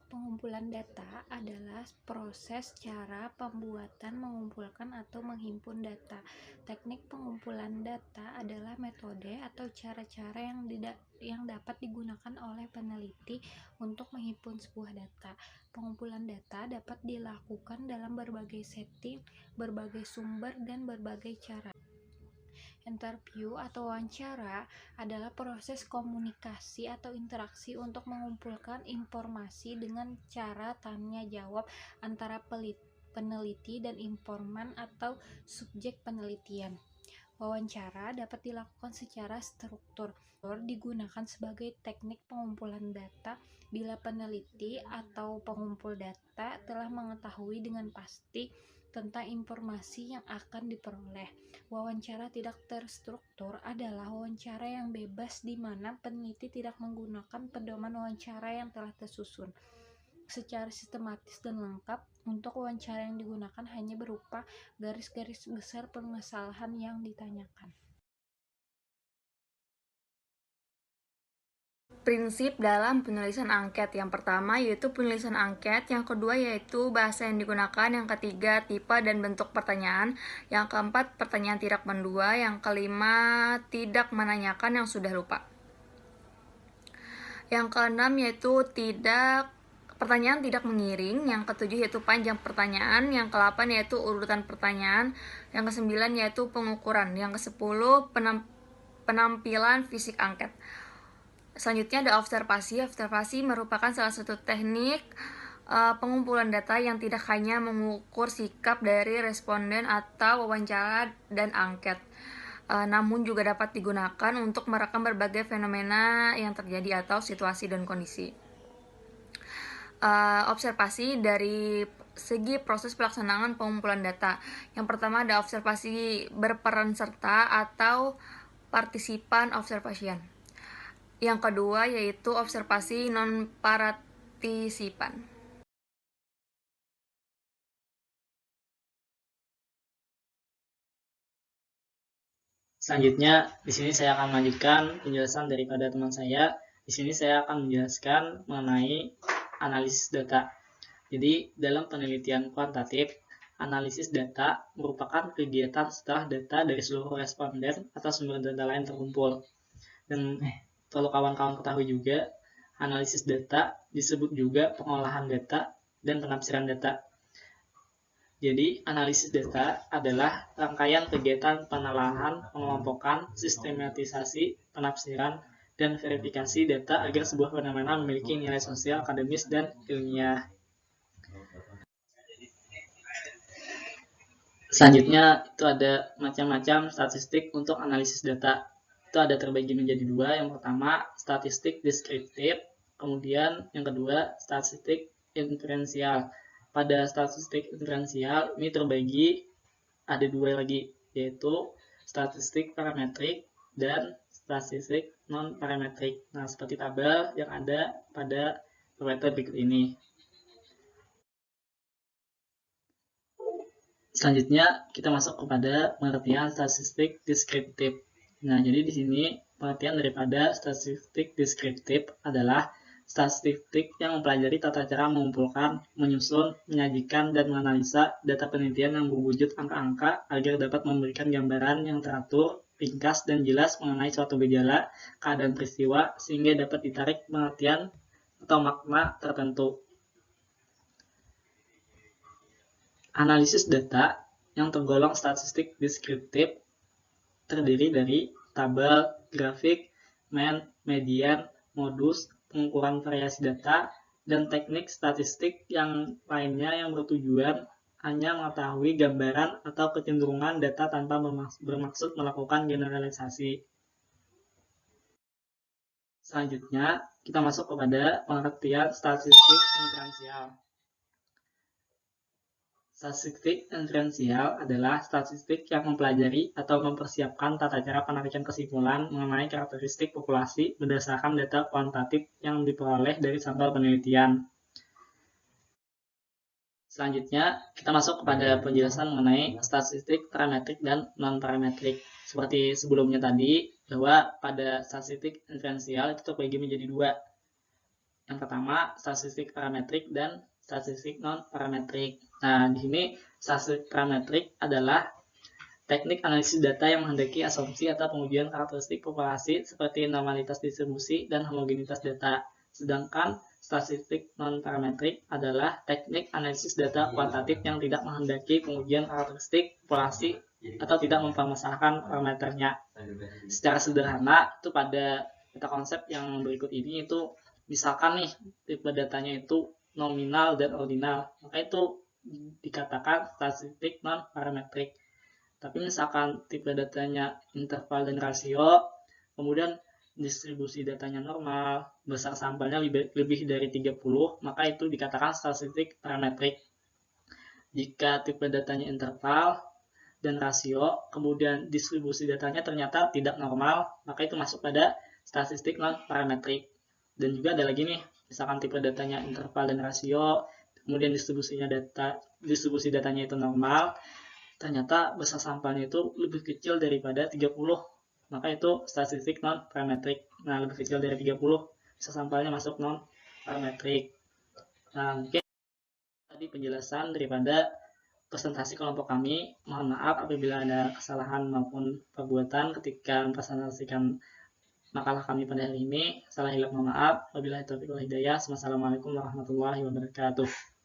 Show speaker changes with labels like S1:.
S1: Pengumpulan data adalah proses cara pembuatan, mengumpulkan, atau menghimpun data. Teknik pengumpulan data adalah metode atau cara-cara yang dapat digunakan oleh peneliti untuk menghimpun sebuah data. Pengumpulan data dapat dilakukan dalam berbagai setting, berbagai sumber, dan berbagai cara. Interview atau wawancara adalah proses komunikasi atau interaksi untuk mengumpulkan informasi dengan cara tanya jawab antara peneliti dan informan atau subjek penelitian. Wawancara dapat dilakukan secara struktur, digunakan sebagai teknik pengumpulan data bila peneliti atau pengumpul data telah mengetahui dengan pasti tentang informasi yang akan diperoleh. Wawancara tidak terstruktur adalah wawancara yang bebas di mana peneliti tidak menggunakan pedoman wawancara yang telah tersusun secara sistematis dan lengkap. Untuk wawancara yang digunakan hanya berupa garis-garis besar permasalahan yang ditanyakan.
S2: Prinsip dalam penulisan angket. Yang pertama yaitu penulisan angket, yang kedua yaitu bahasa yang digunakan, yang ketiga tipe dan bentuk pertanyaan, yang keempat pertanyaan tidak mendua, yang kelima tidak menanyakan yang sudah lupa. Yang keenam yaitu pertanyaan tidak mengiring, yang ketujuh yaitu panjang pertanyaan, yang kedelapan yaitu urutan pertanyaan, yang kesembilan yaitu pengukuran, yang kesepuluh penampilan fisik angket. Selanjutnya ada observasi. Observasi merupakan salah satu teknik pengumpulan data yang tidak hanya mengukur sikap dari responden atau wawancara dan angket, namun juga dapat digunakan untuk merekam berbagai fenomena yang terjadi atau situasi dan kondisi. Observasi dari segi proses pelaksanaan pengumpulan data. Yang pertama ada observasi berperan serta atau partisipan observation. Yang kedua yaitu observasi non-partisipan.
S3: Selanjutnya, di sini saya akan melanjutkan penjelasan daripada teman saya. Di sini saya akan menjelaskan mengenai analisis data. Jadi, dalam penelitian kuantitatif, analisis data merupakan kegiatan setelah data dari seluruh responden atau sumber data lain terkumpul. Dan perlu kawan-kawan ketahui juga, analisis data disebut juga pengolahan data dan penafsiran data. Jadi, analisis data adalah rangkaian kegiatan penelaahan, pengelompokan, sistematisasi, penafsiran, dan verifikasi data agar sebuah fenomena memiliki nilai sosial, akademis, dan ilmiah. Selanjutnya, itu ada macam-macam statistik untuk analisis data. Itu ada terbagi menjadi dua. Yang pertama, statistik deskriptif. Kemudian yang kedua, statistik inferensial. Pada statistik inferensial, ini terbagi ada dua lagi, yaitu statistik parametrik dan statistik non-parametrik. Nah, seperti tabel yang ada pada proyektor berikut ini. Selanjutnya, kita masuk kepada pengertian statistik deskriptif. Nah, jadi di sini pengertian daripada statistik deskriptif adalah statistik yang mempelajari tata cara mengumpulkan, menyusun, menyajikan, dan menganalisa data penelitian yang berwujud angka-angka agar dapat memberikan gambaran yang teratur, ringkas, dan jelas mengenai suatu gejala, keadaan peristiwa, sehingga dapat ditarik pengertian atau makna tertentu. Analisis data yang tergolong statistik deskriptif terdiri dari tabel, grafik, median, modus, pengukuran variasi data, dan teknik statistik yang lainnya yang bertujuan hanya mengetahui gambaran atau kecenderungan data tanpa bermaksud melakukan generalisasi. Selanjutnya, kita masuk kepada pengertian statistik inferensial. Statistik inferensial adalah statistik yang mempelajari atau mempersiapkan tata cara penarikan kesimpulan mengenai karakteristik populasi berdasarkan data kuantitatif yang diperoleh dari sampel penelitian. Selanjutnya, kita masuk kepada penjelasan mengenai statistik parametrik dan non-parametrik. Seperti sebelumnya tadi, bahwa pada statistik inferensial itu terbagi menjadi dua. Yang pertama, statistik parametrik dan statistik non-parametrik. Nah, di sini statistik parametrik adalah teknik analisis data yang menghendaki asumsi atau pengujian karakteristik populasi seperti normalitas distribusi dan homogenitas data. Sedangkan statistik non-parametrik adalah teknik analisis data kuantitatif yang tidak menghendaki pengujian karakteristik populasi atau tidak mempermasalahkan parameternya. Secara sederhana, itu pada data konsep yang berikut ini itu misalkan nih tipe datanya itu nominal dan ordinal, maka itu dikatakan statistik non-parametrik. Tapi misalkan tipe datanya interval dan rasio, kemudian distribusi datanya normal, besar sampelnya lebih dari 30, maka itu dikatakan statistik parametrik. Jika tipe datanya interval dan rasio, kemudian distribusi datanya ternyata tidak normal, maka itu masuk pada statistik non-parametrik. Dan juga ada lagi nih, misalkan tipe datanya interval dan rasio, kemudian distribusi datanya itu normal, ternyata besar sampelnya itu lebih kecil daripada 30, maka itu statistik non-parametrik. Nah, lebih kecil dari 30, besar sampelnya masuk non-parametrik. Nah, mungkin tadi penjelasan daripada presentasi kelompok kami. Mohon maaf apabila ada kesalahan maupun perbuatan ketika mempresentasikan makalah kami pada hari ini. Salah hilap mohon maaf. Wabillahi taufiq wal hidayah. Wassalamualaikum warahmatullahi wabarakatuh.